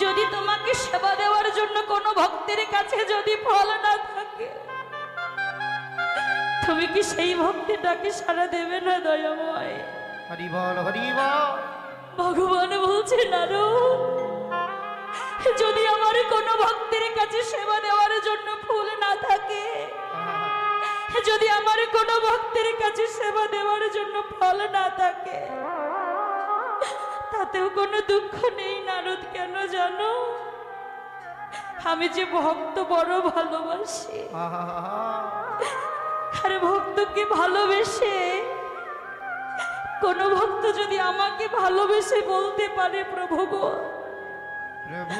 যদি তোমাকে সেবা দেওয়ার জন্য কোনো ভক্তের কাছে যদি ফল না থাকে, তুমি কি সেই ভক্তিটাকে সাড়া দেবে না দয়াময়? হরি বল হরি বল। ভগবান বলছে নারদ, যদি আমার কোনো ভক্তের কাছে সেবা দেওয়ার জন্য ফুল না থাকে, যদি আমার কোনো ভক্তের কাছে সেবা দেওয়ার জন্য ফল না থাকে, তাতেও কোনো দুঃখ নেই নারদ। কেন জানো? আমি যে ভক্ত বড় ভালোবাসি, আর ভক্তকে ভালোবেসে কোন ভক্ত যদি আমাকে ভালোবেসে বলতে পারে, প্রভু গো, প্রভু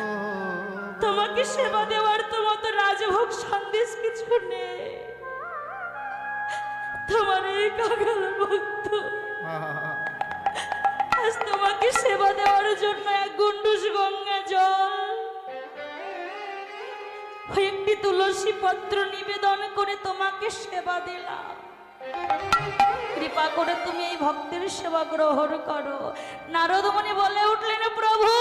তোমাকে সেবা দেওয়ার তো মতো রাজভোগ সন্দেশ কিছু নেই, তোমার এই কাঙাল ভক্ত আজ তোমাকে সেবা দেওয়ার জন্য এক গুন্ডুস গঙ্গা জল, একটি তুলসী পত্র নিবেদন করে তোমাকে সেবা দিলাম। কৃপা করে তুমি এই ভক্তের সেবা গ্রহণ করো। নারদ মুনি বলে উঠলেন, প্রভু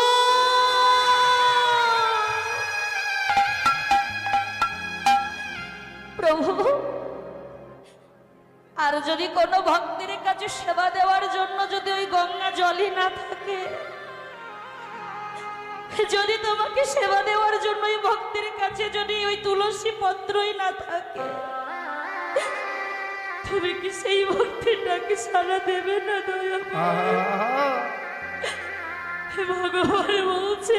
প্রভু, আর যদি কোনো ভক্তের কাছে সেবা দেওয়ার জন্য যদি ওই গঙ্গা জলই না থাকে, যদি তোমাকে সেবা দেওয়ার জন্য ওই ভক্তের কাছে যদি ওই তুলসী পত্রই না থাকে, তুমি কি সেই ভক্তিটাকে সাড়া দেবে না দয়া? ভগবান বলছে,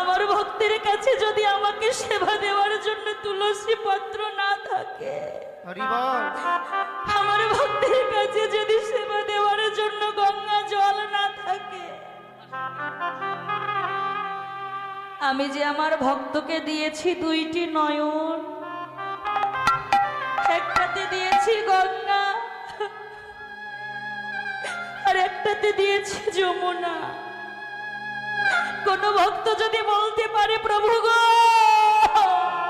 আমার ভক্তের কাছে যদি আমাকে সেবা দেওয়ার জন্য তুলসী পত্র না থাকে, আমার ভক্তের কাছে যদি সেবা দেওয়ার জন্য গঙ্গা জল না থাকে, আমি যে আমার ভক্তকে দিয়েছি দুইটি নয়ন, একটাতে দিয়েছি গঙ্গা আর একটাতে দিয়েছি যমুনা, কোন ভক্ত যদি বলতে পারে, প্রভু গো,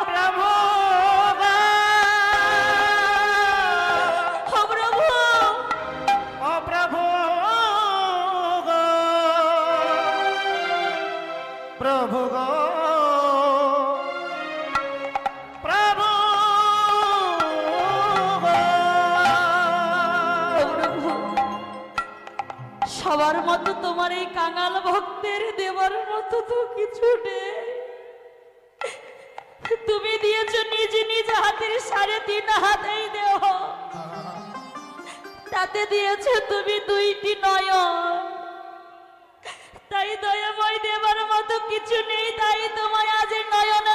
প্রভু প্রভু গো, প্রভু সবার মতো তোমার এই কাঙাল ভক্তের দেওয়ার মতো তো কিছু নেই। তুমি দিয়েছ নিজ নিজ হাতের 3.5 হাতেই দেহ, তাতে দিয়েছ তুমি দুইটি নয়ন, তাই দয়াময় দেবার মতো কিছু নেই, তাই তোমায় আজ নয়ন